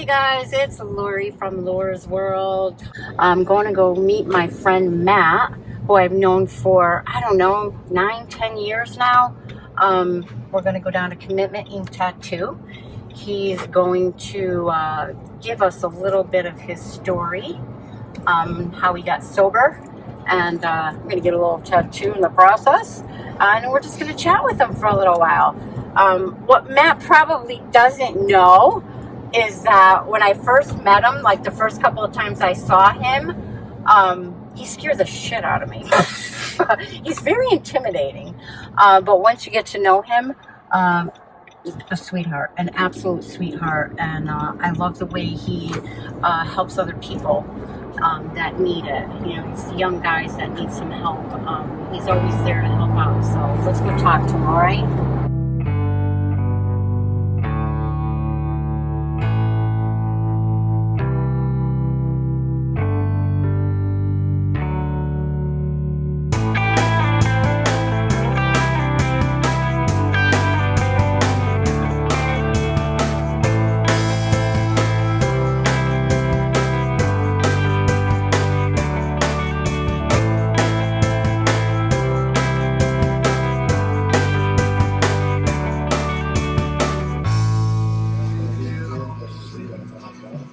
Hey guys, it's Laur from Laur's World. I'm going to go meet my friend Matt, who I've known for, I don't know, 9-10 years now. We're going to go down to Commitment Ink Tattoo. He's going to give us a little bit of his story, how he got sober, and we're going to get a little tattoo in the process, and we're just going to chat with him for a little while. What Matt probably doesn't know is that when I first met him, like the first couple of times I saw him, he scared the shit out of me. He's very intimidating, but once you get to know him, a sweetheart, an absolute sweetheart, and I love the way he helps other people that need it. You know, these young guys that need some help. He's always there to help out. So let's go talk to him, all right?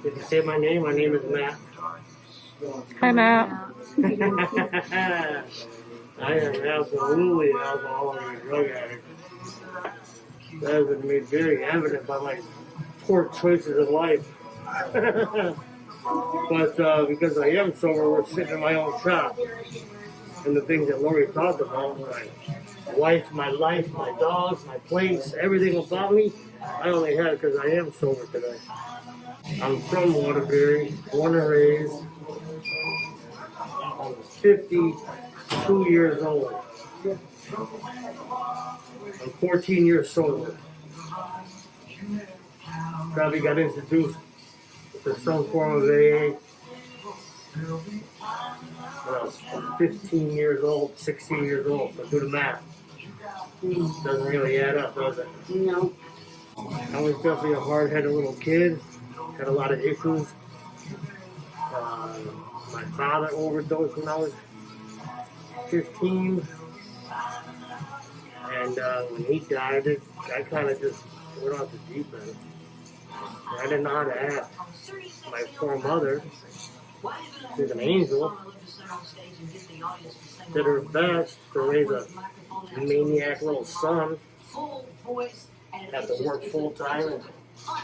Did you say my name? My name is Matt. Hi, Matt. I am absolutely an alcoholic and a drug addict. That has been made very evident by my poor choices in life. But because I am sober, we're sitting in my own shop. And the things that Lori talked about, my wife, my life, my dogs, my place, everything about me, I only had because I am sober today. I'm from Waterbury, born and raised. I'm 52 years old. I'm 14 years sober. Probably got introduced to some form of AA when I was 15 years old, 16 years old. So do the math. Doesn't really add up, does it? No. I was definitely a hard-headed little kid. Had a lot of issues. My father overdosed when I was 15. And when he died, I kind of just went off the deep end. I didn't know how to act. My poor mother, she's an angel, did her best to raise a maniac little son, have to work full time and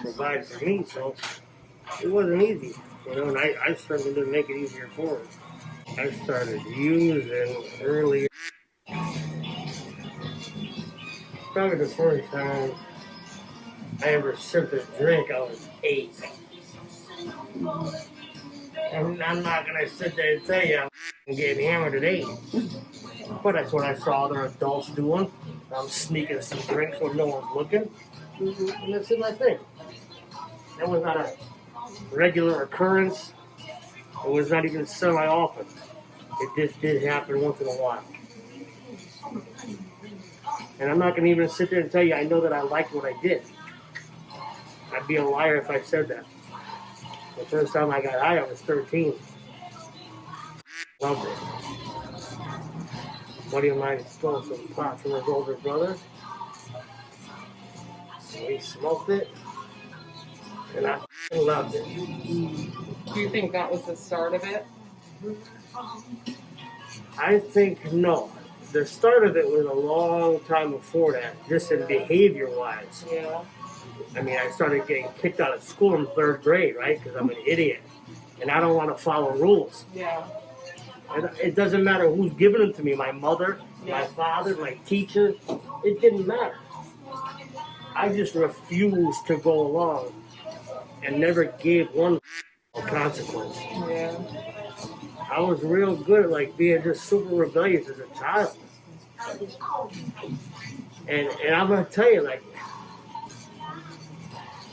provide for me, so it wasn't easy. You know, and I certainly didn't make it easier for her. I started using early. Probably the first time I ever sipped a drink, I was 8. And I'm not going to sit there and tell you I'm getting hammered at 8. But that's what I saw other adults doing. I'm sneaking some drinks when no one's looking. And that's my thing. That was not a regular occurrence. It was not even semi-often. It just did happen once in a while. And I'm not going to even sit there and tell you I know that I liked what I did. I'd be a liar if I said that. The first time I got high, I was 13. Loved it. A buddy of mine stole some pot from his older brother. And we smoked it. And I loved it. Do you think that was the start of it? I think no. The start of it was a long time before that, just in behavior-wise. Yeah. I mean, I started getting kicked out of school in 3rd grade, right? Because I'm an idiot. And I don't want to follow rules. Yeah. And it doesn't matter who's giving them to me. My mother, my father, my teacher. It didn't matter. I just refused to go along and never gave one consequence. Yeah. I was real good at like being just super rebellious as a child. And I'm going to tell you, like,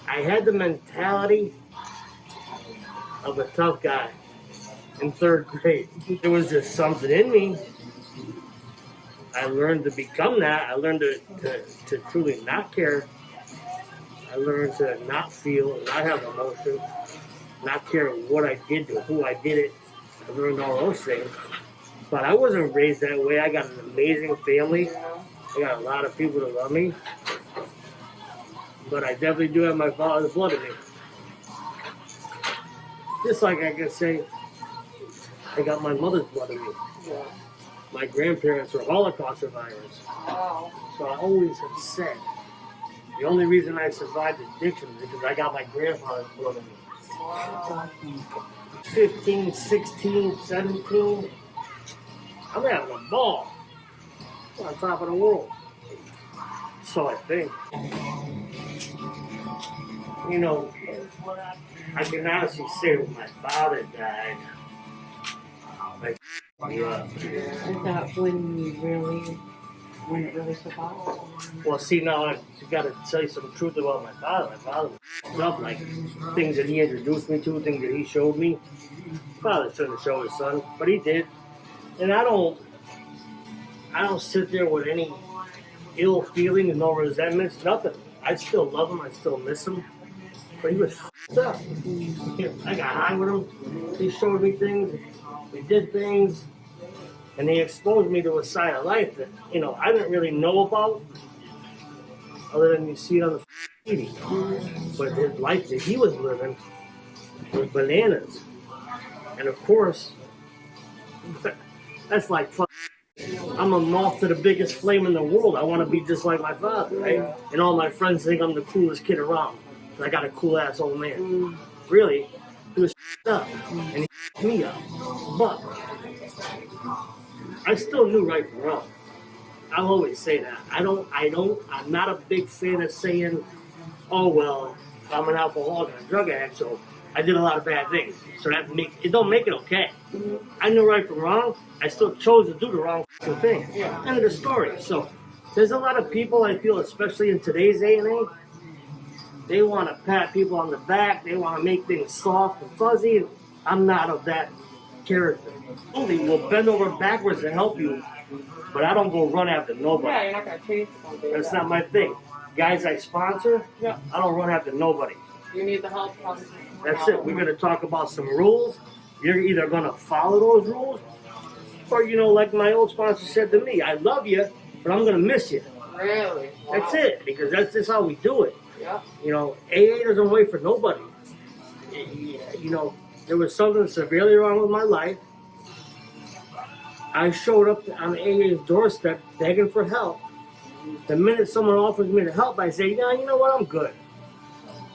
I had the mentality of a tough guy in 3rd grade. There was just something in me. I learned to become that. I learned to truly not care I learned to not feel, not have emotion, not care what I did to who I did it. I learned all those things. But I wasn't raised that way. I got an amazing family. I got a lot of people that love me. But I definitely do have my father's blood in me. Just like I can say, I got my mother's blood in me. Yeah. My grandparents were Holocaust survivors. Wow. So I always have said, the only reason I survived addiction is because I got my grandfather's blood in me. Wow. 15, 16, 17, I'm having a ball. I'm on top of the world. So I think. You know, I can honestly say when my father died, like, yeah. Is that when it really survived? Well, see, now I got to tell you some truth about my father. My father was up, like things that he introduced me to, things that he showed me. Father shouldn't show his son, but he did. And I don't sit there with any ill feelings, no resentments, nothing. I still love him. I still miss him. But he was f***ed up. I got high with him. He showed me things. We did things. And he exposed me to a side of life that, you know, I didn't really know about. Other than you see it on the TV. But his life that he was living was bananas. And of course, that's like fuck. I'm a moth to the biggest flame in the world. I want to be just like my father, right? And all my friends think I'm the coolest kid around. I got a cool ass old man. Really, he was up and he me up. But I still knew right from wrong. I'll always say that. I'm not a big fan of saying, oh well, I'm an alcoholic and a drug addict, so I did a lot of bad things. So it don't make it okay. I knew right from wrong. I still chose to do the wrong thing. Yeah. End of the story. So there's a lot of people I feel, especially in today's day and age, they want to pat people on the back. They want to make things soft and fuzzy. I'm not of that character. They will bend over backwards to help you, but I don't go run after nobody. Yeah, you're not gonna chase something. That's not my thing. Guys I sponsor, Yeah. I don't run after nobody. You need the help from. That's it. We're going to talk about some rules. You're either going to follow those rules, or, you know, like my old sponsor said to me, I love you, but I'm going to miss you. Really? Wow. That's it, because that's just how we do it. Yeah. You know, AA doesn't wait for nobody. You know, there was something severely wrong with my life. I showed up on AA's doorstep begging for help. The minute someone offers me the help, I say, yeah, you know what, I'm good.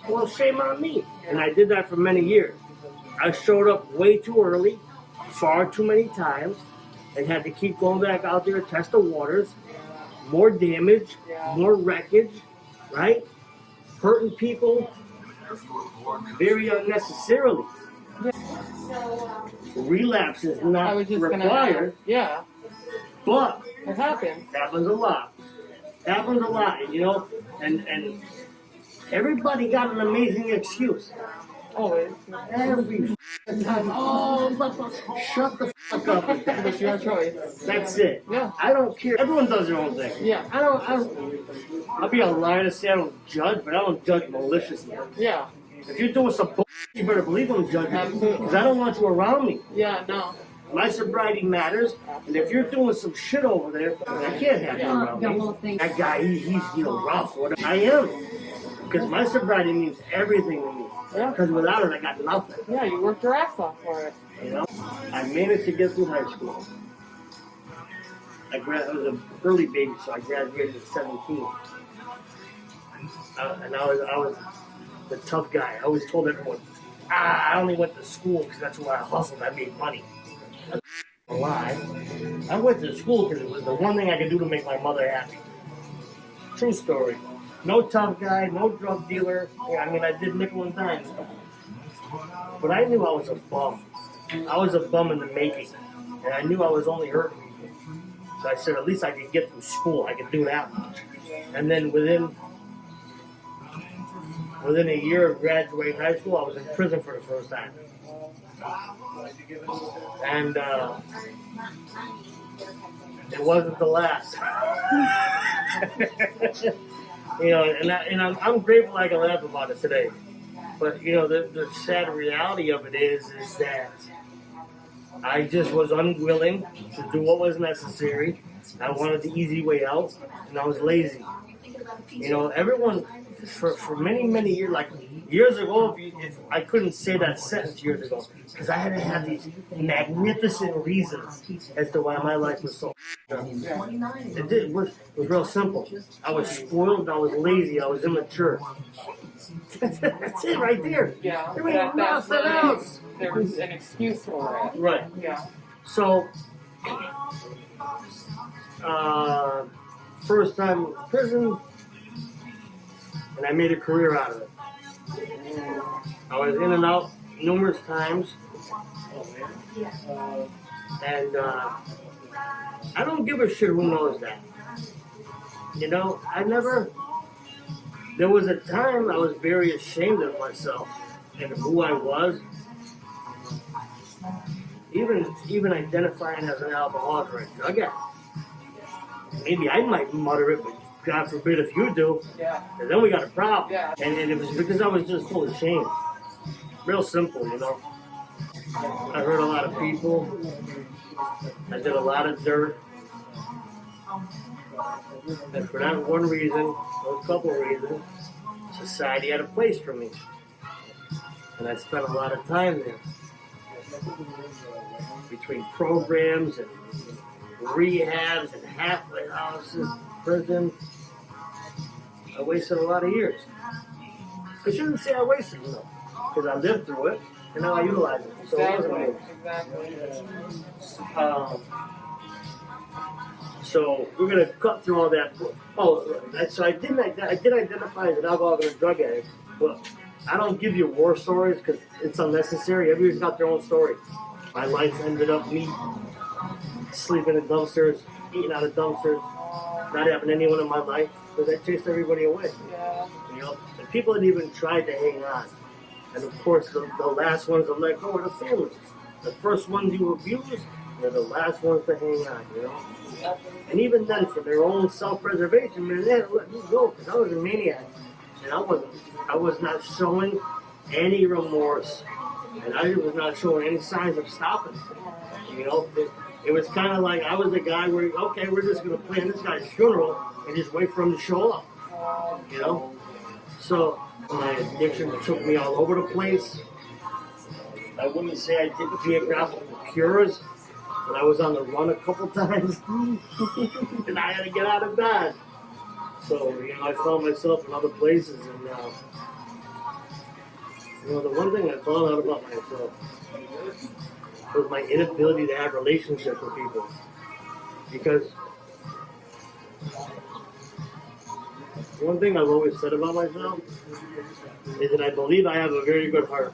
Well, shame on me. And I did that for many years. I showed up way too early, far too many times, and had to keep going back out there to test the waters. More damage, more wreckage, right? Hurting people very unnecessarily. Relapse is I not was just required, yeah. but It happens. happens a lot. Happens a lot, you know, and everybody got an amazing excuse. Always. Every time. Oh, shut the fuck up with that. It's your choice. That's it. Yeah. I don't care. Everyone does their own thing. Yeah. I'll be a liar to say I don't judge, but I don't judge maliciously. Yeah. If you're doing some bullshit, you better believe I'm judging. Absolutely. Because I don't want you around me. Yeah. No. My sobriety matters, and if you're doing some shit over there, I can't have you around me. That guy, he's you know, rough. Whatever. I am. Because my sobriety means everything to me. Yeah. Because without it, I got nothing. Yeah. You worked your ass off for it. You know, I managed to get through high school. I was an early baby, so I graduated at 17. And I was the tough guy. I always told everyone, I only went to school because that's where I hustled. I made money. That's a lie. I went to school because it was the one thing I could do to make my mother happy. True story. No tough guy, no drug dealer. Yeah, I mean, I did nickel and dime stuff. But I knew I was a bum. I was a bum in the making. And I knew I was only hurting people. So I said, at least I could get through school. I could do that much. And then within a year of graduating high school, I was in prison for the first time. And it wasn't the last. You know, and I'm grateful I can laugh about it today. But you know, the sad reality of it is that I just was unwilling to do what was necessary. I wanted the easy way out, and I was lazy. You know, everyone for many years, like years ago, if I couldn't say that sentence years ago, because I had to have these magnificent reasons as to why my life was so. It was real simple. I was spoiled. I was lazy. I was immature. That's it right there. Yeah. There ain't nothing else. There was an excuse for it. Right. Yeah. So, first time in prison, and I made a career out of it. I was in and out numerous times, and I don't give a shit who knows that. You know, there was a time I was very ashamed of myself and who I was. Even identifying as an alcoholic or a drug addict. Maybe I might mutter it, but God forbid if you do, Yeah. and then we got a problem. Yeah. And it was because I was just full of shame. Real simple, you know. I hurt a lot of people. I did a lot of dirt. And for that one reason, or a couple of reasons, society had a place for me. And I spent a lot of time there. Between programs and rehabs and halfway houses, prison. I wasted a lot of years. I shouldn't say I wasted, you know, because I lived through it and now I utilize it. So it wasn't me. Exactly. So we're gonna cut through all that. So I did identify as an alcoholic and a drug addict, but I don't give you war stories because it's unnecessary. Everybody's got their own story. My life ended up me sleeping in dumpsters, eating out of dumpsters, not having anyone in my life because I chased everybody away. Yeah. You know, and people had even tried to hang on. And of course, the last ones to let go are the family. The first ones you abuse, they're the last ones to hang on, you know? And even then, for their own self-preservation, man, they had to let me go because I was a maniac. And I was not showing any remorse. And I was not showing any signs of stopping. You know, it was kind of like I was the guy where, okay, we're just going to plan this guy's funeral and just wait for him to show up. You know? So my addiction took me all over the place. I wouldn't say I did geographical cures, but I was on the run a couple times. And I had to get out of bed. So, you know, I found myself in other places. And, you know, the one thing I found out about myself was my inability to have relationships with people. Because one thing I've always said about myself is that I believe I have a very good heart.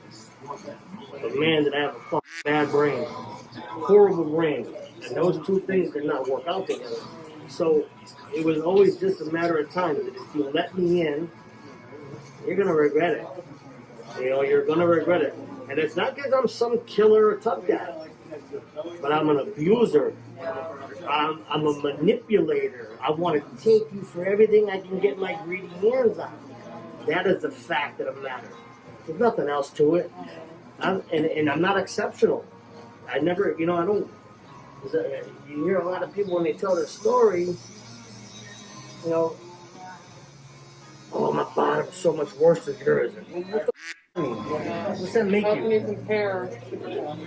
But man, did I have a fucking bad brain. Horrible brain. And those two things did not work out together. So it was always just a matter of time. That if you let me in, you're going to regret it. You know, you're going to regret it. And it's not because I'm some killer or tough guy. But I'm an abuser. I'm a manipulator. I want to take you for everything I can get my greedy hands on. That is the fact of the matter. There's nothing else to it. And I'm not exceptional. I never, you know, I don't. You hear a lot of people when they tell their story, you know, oh, my bottom's so much worse than yours. What the mean? What's that make How can you? you compare?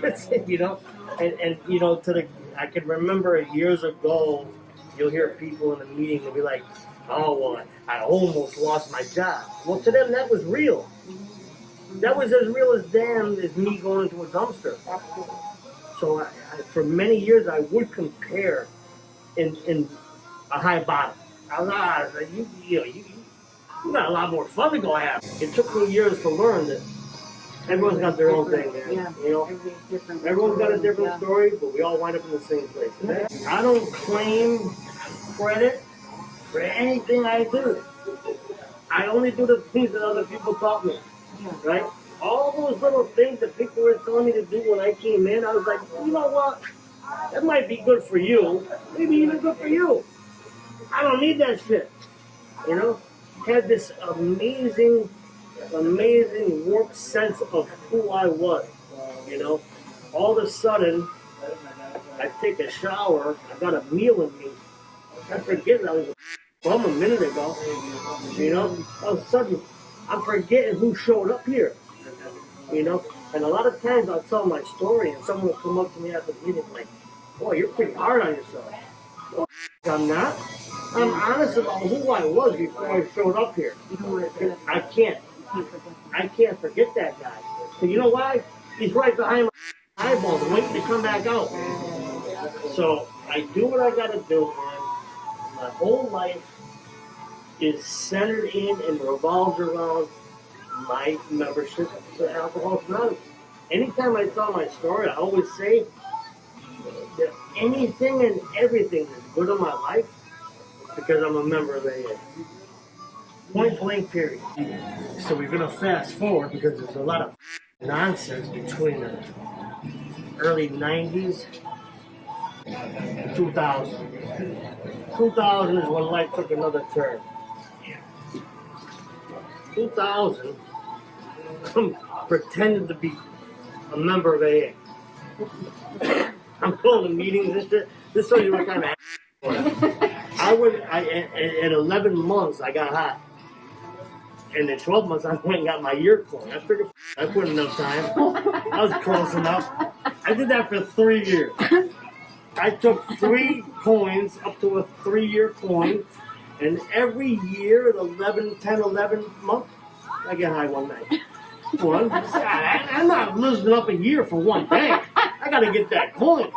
That's it, you know. And you know, I can remember years ago, you'll hear people in the meeting, they'll be like, oh, well, I almost lost my job. Well, to them, that was real. That was as real as damn as me going into a dumpster. So for many years, I would compare in a high bottom. I was like, you got a lot more fun to go have. It took me years to learn that everyone's got their own thing, man. Yeah. You know, everyone's got a different story, but we all wind up in the same place. I don't claim credit for anything I do. I only do the things that other people taught me, right? All those little things that people were telling me to do when I came in, I was like, you know what? That might be good for you. Maybe even good for you. I don't need that shit, you know? had this amazing warped sense of who I was. You know, all of a sudden, I take a shower, I got a meal in me. I forget I was a bum a minute ago. You know, all of a sudden, I'm forgetting who showed up here. You know, and a lot of times I'll tell my story and someone will come up to me after the meeting like, boy, you're pretty hard on yourself. Well, I'm not. I'm honest about who I was before I showed up here. I can't forget that guy. And you know why? He's right behind my eyeballs waiting to come back out. So I do what I gotta do, man. My whole life is centered in and revolves around my membership to Alcoholics Anonymous. Anytime I tell my story, I always say that anything and everything that's good in my life because I'm a member of AA. Point blank period. So we're going to fast forward because there's a lot of nonsense between the early 90s and 2000. 2000 is when life took another turn. 2000, pretended to be a member of AA. I'm going to meetings and shit. This shows you what kind of at 11 months, I got hot. And in 12 months, I went and got my year coin. I figured I put enough time. I was close enough. I did that for 3 years. I took 3 coins up to a 3-year coin. And every year, 10, 11 months, I get high one night. I'm not losing up a year for one day. I got to get that coin.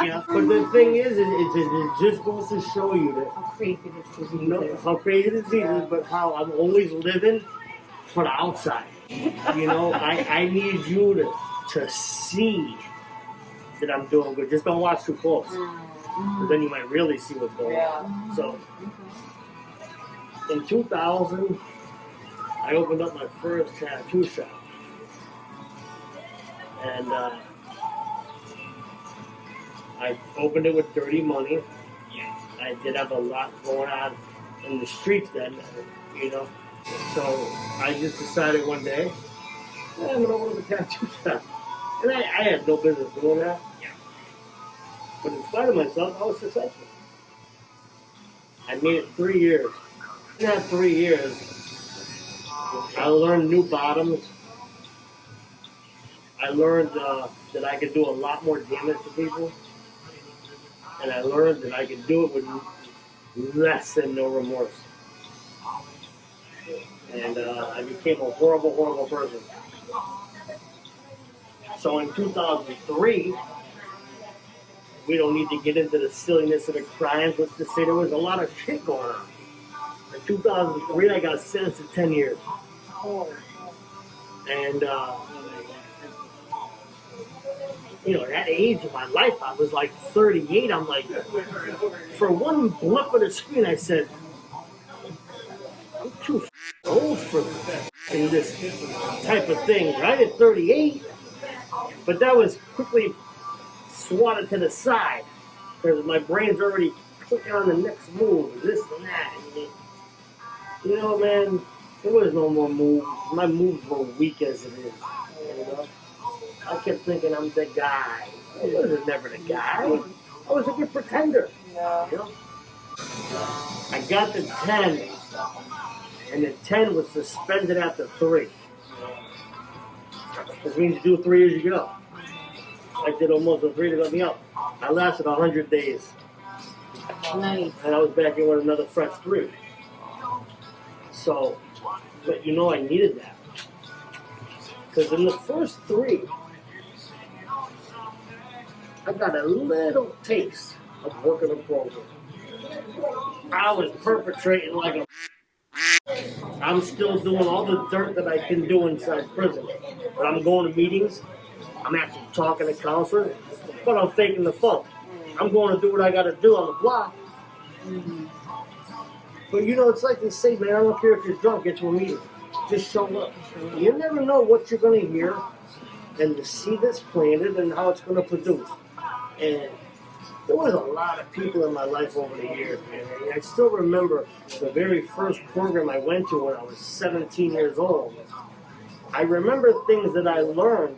You know? But the thing is, it just goes to show you that How crazy this is. how crazy this is, but how I'm always living for the outside. You know, I need you to see that I'm doing good. Just don't watch too close. But then you might really see what's going on. So, in 2000, I opened up my first tattoo shop. And I opened it with dirty money. I did have a lot going on in the streets then, you know. So I just decided one day, I'm going to open up a tattoo shop. And I had no business doing that. But in spite of myself, I was successful. I made it 3 years. In that 3 years, I learned new bottoms. I learned that I could do a lot more damage to people. And I learned that I could do it with less than no remorse. And I became a horrible, horrible person. So in 2003, we don't need to get into the silliness of the crimes. Let's just say there was a lot of shit going on. In 2003, I got sentenced to 10 years. And, you know, at that age of my life, I was like 38. I'm like, for one blip of the screen, I said, I'm too old for this type of thing, right? At 38. But that was quickly swatted to the side because my brain's already clicking on the next move, this and that. And you know, man, there was no more moves. My moves were weak as it is. You know? I kept thinking I'm the guy. I was never the guy. I was a good pretender. Yeah. You know? I got the 10, and the 10 was suspended after 3. Which means you do 3 years, you get out. I did almost a 3 to let me out. I lasted 100 days. Nice. And I was back in with another fresh 3. So, but you know I needed that. Because in the first 3, I got a little taste of working a program. I was perpetrating like a... I'm still doing all the dirt that I can do inside prison. But I'm going to meetings. I'm actually talking to counselors. But I'm faking the funk. I'm going to do what I got to do on the block. But you know, it's like they say, man, I don't care if you're drunk, get to a meeting. Just show up. You never know what you're going to hear and the seed that's planted and how it's going to produce. And there was a lot of people in my life over the years, man. And I still remember the very first program I went to when I was 17 years old. I remember things that I learned.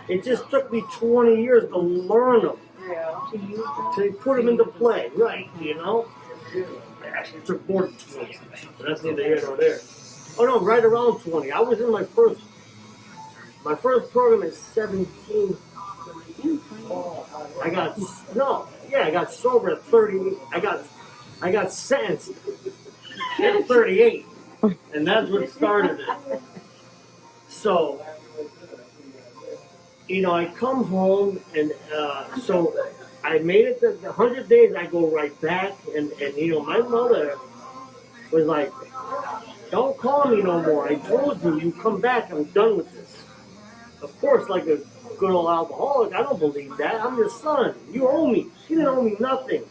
It just took me 20 years to learn them, to put them into play, right, you know? Actually, it took more than 20, but that's neither here nor there. Oh no, right around 20. I was in my first program at 17. I got sober at 30. I got sentenced at 38, and that's what started it. So, you know, I come home, and so I made it to the 100 days. I go right back, and you know, my mother was like, "Don't call me no more. I told you, you come back. I'm done with this." Of course, like a good old alcoholic, I don't believe that. I'm your son. You owe me. She didn't owe me nothing.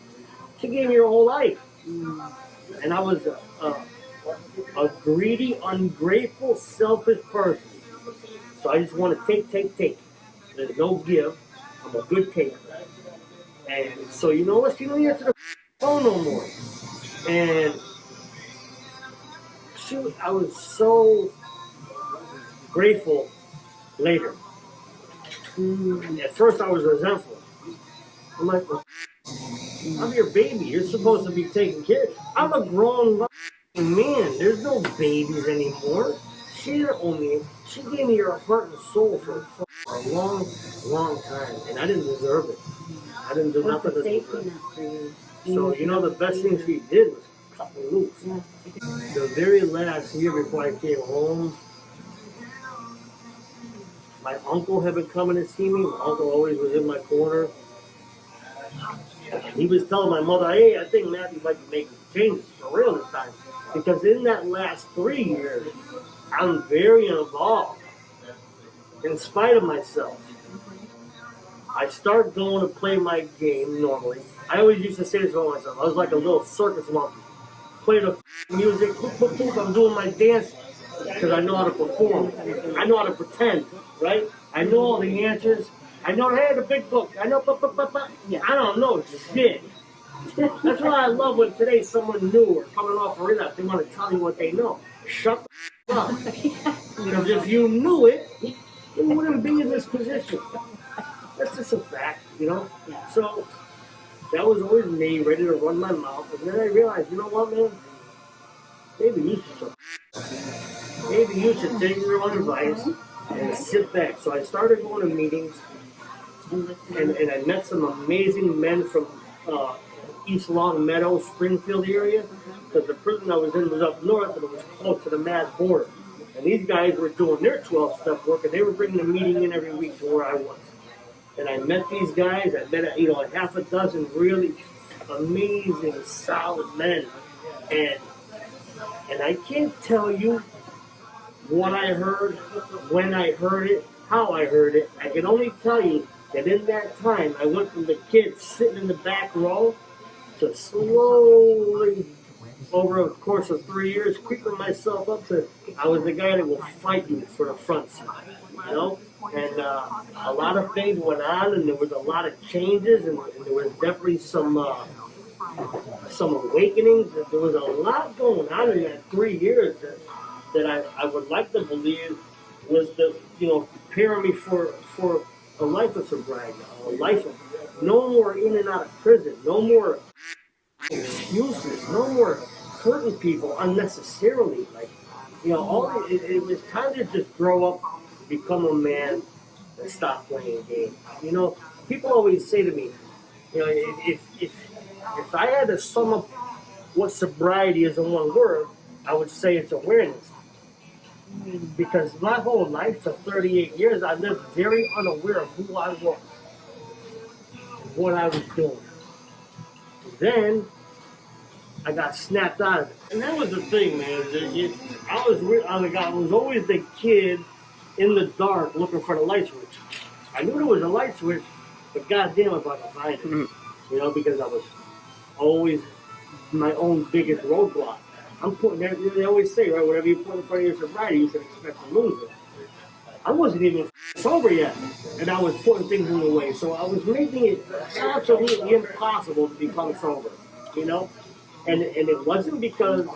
She gave me her whole life. And I was a greedy, ungrateful, selfish person. So I just want to take. There's no give. I'm a good taker. And so, you know what? She didn't answer the phone no more. And I was so grateful later. At first, I was resentful. I'm like, I'm your baby. You're supposed to be taking care. I'm a grown man. There's no babies anymore. She didn't owe me. She gave me her heart and soul for a long, long time, and I didn't deserve it. I didn't do nothing to deserve it. So, you know, the best thing she did was cut me loose. The very last year before I came home, my uncle had been coming to see me. My uncle always was in my corner. He was telling my mother, "Hey, I think Matthew might be making changes for real this time." Because in that last 3 years, I'm very involved. In spite of myself, I start going to play my game normally. I always used to say this about myself. I was like a little circus monkey. Play the music, boop, boop, boop. I'm doing my dance because I know how to perform. I know how to pretend, right? I know all the answers. I know, hey, the big book. I know, I don't know shit. That's why I love when today someone new or coming off a relapse, they want to tell you what they know. Shut the up. Because if you knew it, you wouldn't be in this position. That's just a fact, you know? So that was always me, ready to run my mouth. And then I realized, you know what, man? Maybe you should. Maybe you should take your own advice and sit back. So I started going to meetings, and I met some amazing men from East Long Meadow, Springfield area, because the prison I was in was up north and it was close to the Mass border. And these guys were doing their 12-step work, and they were bringing a meeting in every week to where I was. And I met these guys. I met, you know, a half a dozen really amazing, solid men. And I can't tell you what I heard, when I heard it, how I heard it. I can only tell you that in that time, I went from the kid sitting in the back row to slowly, over a course of 3 years, creeping myself up to, I was the guy that will fight you for the front seat, you know? And a lot of things went on, and there was a lot of changes, and there was definitely some awakenings. There was a lot going on in that 3 years that I would like to believe was preparing me for a life of sobriety, a life of no more in and out of prison, no more excuses, no more hurting people unnecessarily. Like, you know, it was time to just grow up, become a man, and stop playing games. You know, people always say to me, you know, if I had to sum up what sobriety is in one word, I would say it's awareness. Because my whole life, for 38 years, I lived very unaware of who I was, what I was doing. Then I got snapped out of it, and that was the thing, man. I was always the kid in the dark looking for the light switch. I knew there was a light switch, but goddamn if I could find it. You know, because I was always my own biggest roadblock. They always say, right, whatever you put in front of your sobriety, you should expect to lose it. I wasn't even sober yet, and I was putting things in the way. So I was making it absolutely impossible to become sober, you know? And it wasn't because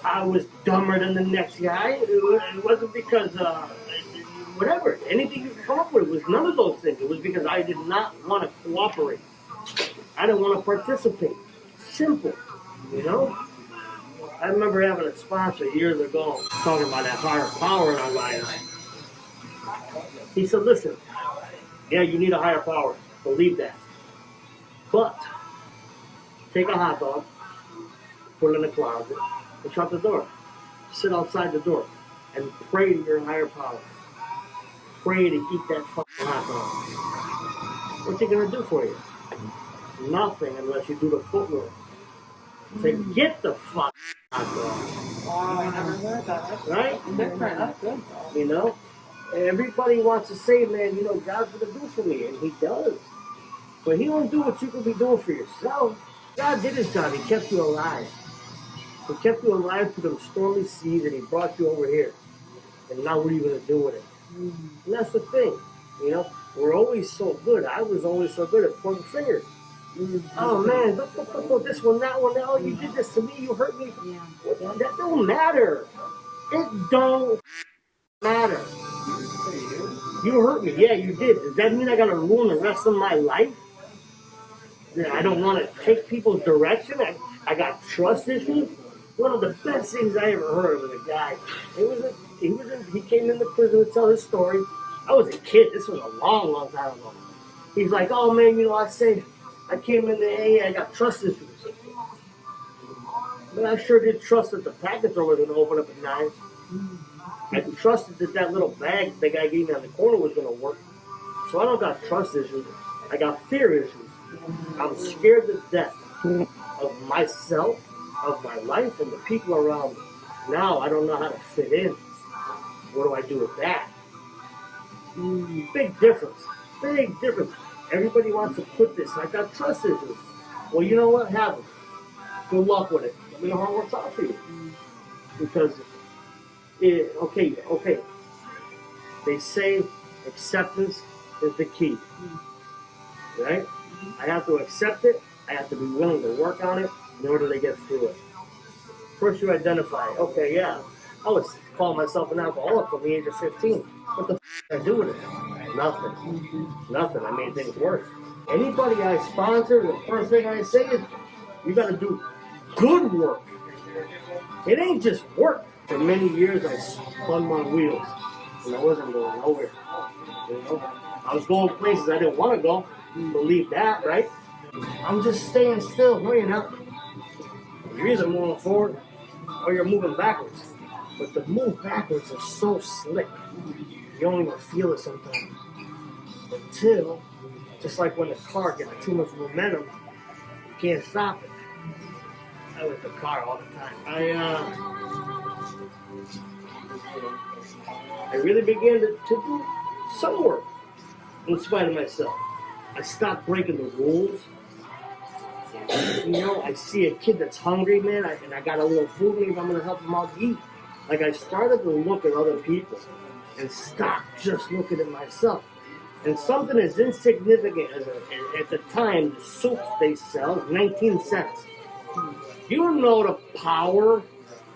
I was dumber than the next guy. It wasn't because, whatever, anything you could come up with. It was none of those things. It was because I did not want to cooperate. I didn't want to participate. Simple, you know? I remember having a sponsor years ago talking about that higher power in our lives. He said, listen, yeah, you need a higher power. Believe that. But take a hot dog, put it in the closet, and shut the door. Sit outside the door and pray to your higher power. Pray to eat that fucking hot dog. What's he going to do for you? Nothing unless you do the footwork. To get the fucking hot dog. Wow, I never heard that. That's Right? different. That's good. You know? Everybody wants to say, man, you know, God's going to do for me. And he does. But he don't do what you could be doing for yourself. God did his job. He kept you alive. He kept you alive through them stormy seas, and he brought you over here. And now what are you going to do with it? And that's the thing. You know, we're always so good. I was always so good at pointing fingers. Oh, man, look, this one, that one. Oh, you did this to me. You hurt me. Yeah. That don't matter. It don't matter. You hurt me. Yeah, you did. Does that mean I got to ruin the rest of my life? I don't want to take people's direction. I got trust issues. One of the best things I ever heard was a guy. He came into prison to tell his story. I was a kid. This was a long, long time ago. He's like, oh man, you know, I came into AA. I got trust issues. But I sure did trust that the packets were going to open up at 9. I trusted that little bag the guy gave me on the corner was going to work. So I don't got trust issues. I got fear issues. I'm scared to death of myself, of my life, and the people around me. Now I don't know how to fit in. What do I do with that? Big difference. Big difference. Everybody wants to put this. I got trust issues. Well, you know what? Have them. Good luck with it. Let me know how it works out for you. Because, okay. They say acceptance is the key. Right? I have to accept it. I have to be willing to work on it in order to get through it. First you identify, okay, yeah, I was calling myself an alcoholic from the age of 15. What the did I do with it? Nothing. I made things worse. Anybody I sponsor, the first thing I say is, you got to do good work. It ain't just work. For many years I spun my wheels, and I wasn't going nowhere. You know? I was going places I didn't want to go. Believe that, right? I'm just staying still. No, you're not. You're either moving forward or you're moving backwards. But the move backwards is so slick. You don't even feel it sometimes. Until, just like when the car gets too much momentum, you can't stop it. I with the car all the time. I really began to do some work in spite of myself. I stopped breaking the rules. You know, I see a kid that's hungry, man, and I got a little food in me, I'm going to help him out eat. Like, I started to look at other people and stop just looking at myself. And something as insignificant as, at the time, the soups they sell, 19 cents. You know the power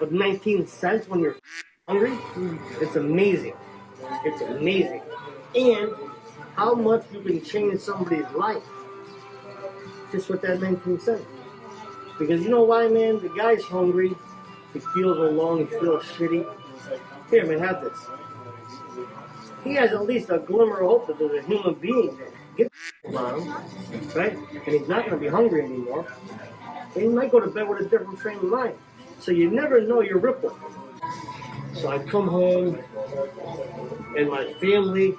of 19 cents when you're hungry? It's amazing. It's amazing. And how much you can change somebody's life just with that 19 cents. Because you know why, man? The guy's hungry. He feels alone. He feels shitty. Here, man, have this. He has at least a glimmer of hope that there's a human being there. Get on him, right? And he's not going to be hungry anymore. And he might go to bed with a different frame of mind. So you never know your ripple. So I come home, and my family,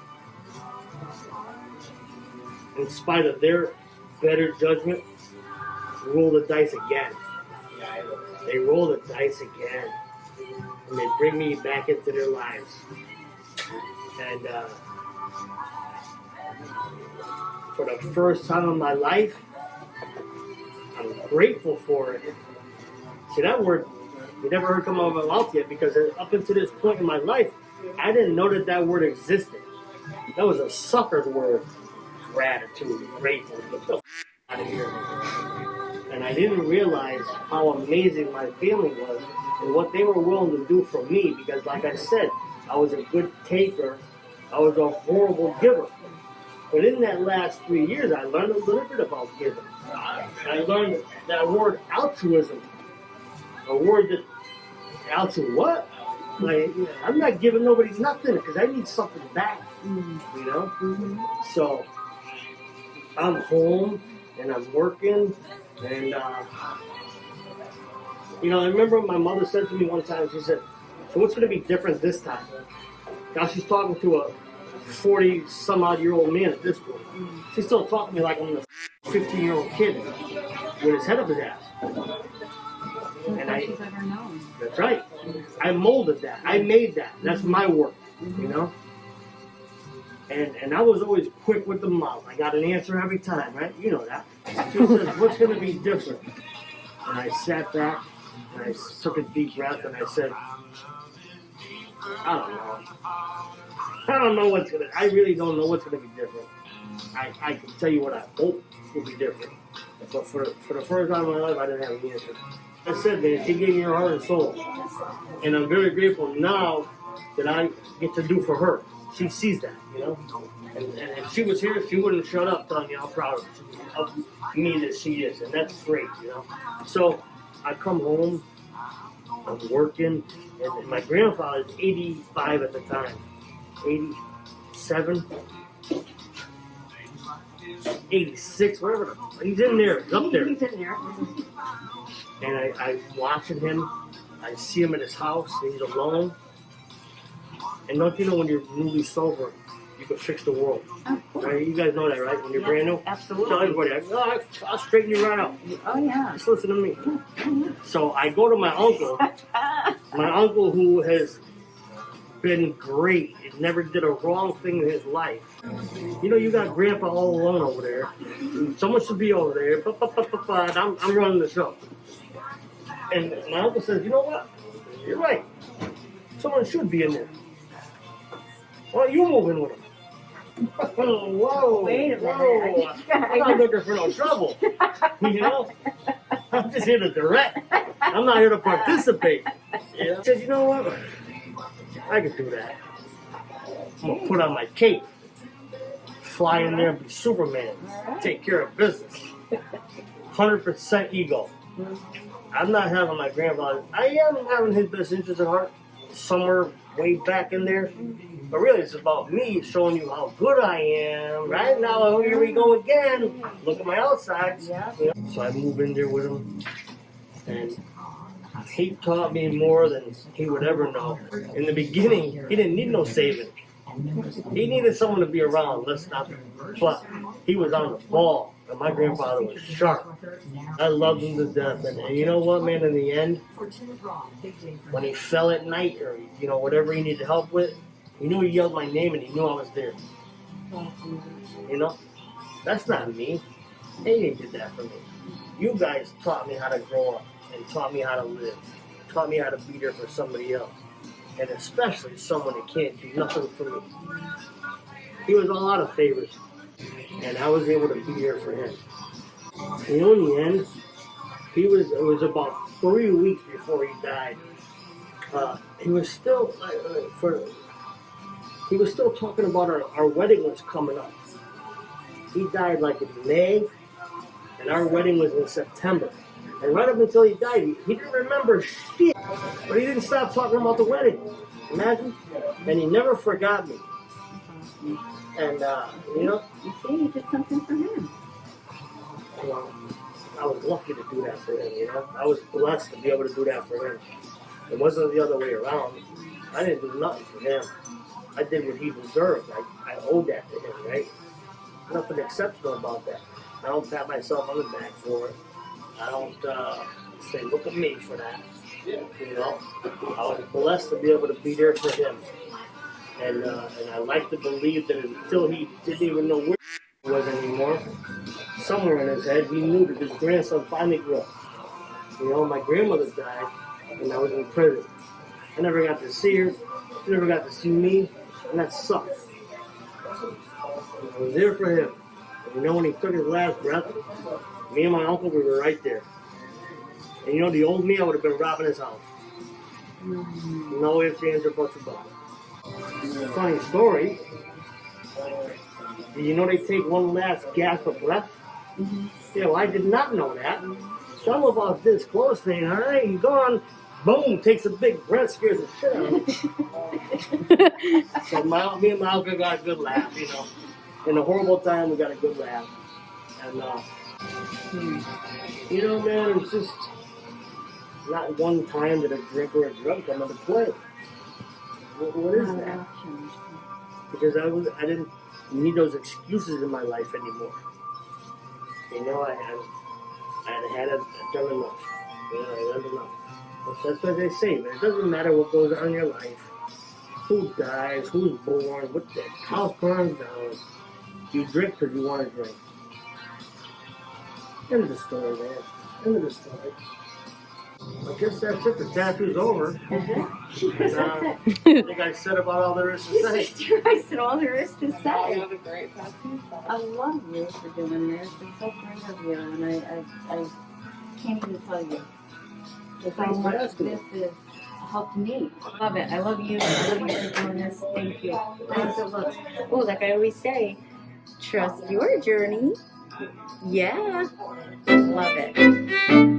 in spite of their better judgment, roll the dice again. They roll the dice again. And they bring me back into their lives. And for the first time in my life, I'm grateful for it. See, that word You never heard come out of my mouth yet because up until this point in my life, I didn't know that word existed. That was a sucker's word. Gratitude, grateful. Get the out of here. And I didn't realize how amazing my family was and what they were willing to do for me because, like I said, I was a good taker. I was a horrible giver. But in that last 3 years, I learned a little bit about giving. I learned that word altruism. A word that, altru what? Like, I'm not giving nobody nothing because I need something back. You know? So, I'm home and I'm working and, you know, I remember my mother said to me one time, she said, so what's going to be different this time? Now she's talking to a 40-some-odd-year-old man at this point. She's still talking to me like I'm a 15-year-old kid with his head up his ass. And she's ever known. That's right. I molded that. I made that. That's my work, you know? And I was always quick with the mouth. I got an answer every time, right? You know that. She says, what's going to be different? And I sat back, and I took a deep breath, and I said, I don't know. I don't know what's going to... I really don't know what's going to be different. I can tell you what I hope will be different. But for the first time in my life, I didn't have an answer. I said, man, she gave me her heart and soul. And I'm very grateful now that I get to do for her. She sees that, you know? And if she was here, she wouldn't shut up telling me how proud of me that she is. And that's great, you know? So I come home, I'm working, and my grandfather is 85 at the time. 87, 86, whatever. He's in there. He's up there. He's in there. And I'm watching him. I see him at his house. He's alone. And don't you know when you're newly sober, you can fix the world. Right? You guys know that, right? When you're brand new? Absolutely. Tell everybody, I'll straighten you right out. Oh, yeah. Just listen to me. So I go to my uncle who has been great. He never did a wrong thing in his life. You know, you got Grandpa all alone over there. Someone should be over there. And I'm running the show. And my uncle says, you know what? You're right. Someone should be in there. Why don't you move in with him? Whoa. Wait a minute. Whoa. I'm not looking for no trouble. You know? I'm just here to direct. I'm not here to participate. Yeah. He says, you know what? I can do that. I'm going to put on my cape. Fly in there and be Superman. Take care of business. 100% ego. I'm not having my grandfather. I am having his best interest at heart. Somewhere way back in there. But really, it's about me showing you how good I am. Right now, oh, here we go again. Look at my outsides. Yeah. You know? So I move in there with him. And he taught me more than he would ever know. In the beginning, he didn't need no saving. He needed someone to be around. But he was on the ball. And my grandfather was sharp. I loved him to death. And you know what, man, in the end, when he fell at night or, you know, whatever he needed help with, he knew he yelled my name and he knew I was there. You know? That's not me. They did that for me. You guys taught me how to grow up and taught me how to live. Taught me how to be there for somebody else. And especially someone that can't do nothing for me. He was all out of favors. And I was able to be there for him. You know, in the end, it was about 3 weeks before he died. He was still talking about our wedding was coming up. He died like in May, and our wedding was in September. And right up until he died, he didn't remember shit. But he didn't stop talking about the wedding. Imagine? And he never forgot me. And, you know? You see, you did something for him. Well, I was lucky to do that for him, you know? I was blessed to be able to do that for him. It wasn't the other way around. I didn't do nothing for him. I did what he deserved. I owed that to him, right? Nothing exceptional about that. I don't pat myself on the back for it. I don't say, look at me for that. You know? I was blessed to be able to be there for him. And I like to believe that until he didn't even know where he was anymore, somewhere in his head, he knew that his grandson finally grew up. You know, my grandmother died and I was in prison. I never got to see her. She never got to see me, and that sucks. I was there for him. And you know, when he took his last breath, me and my uncle, we were right there. And you know, the old me, I would have been robbing his house. No ifs, ands, or buts about it. Funny story. Did you know they take one last gasp of breath? Yeah, well, I did not know that. So I'm about this close thing, all right, you gone. Boom, takes a big breath, scares the shit out of me. So me and my uncle got a good laugh, you know. In a horrible time, we got a good laugh. And, you know, man, it's just not one time that a drink or a drug come into play. What is that? Because I didn't need those excuses in my life anymore. You know, I had done enough. You know, I done enough. That's what they say, man. It doesn't matter what goes on in your life. Who dies, who's born, what the house burns down. You drink because you want to drink. End of the story, man. End of the story. I guess that's it. The tattoo's over. And, I think I said about all there is to say. I said all there is to You say. have a great tattoo. I love you for doing this. It's so great of you, and I can't even tell you how much this has helped me. I love it. I love you. I love you for doing this. Thank you. Thanks so much. Oh, like I always say, trust your journey. Yeah. Love it.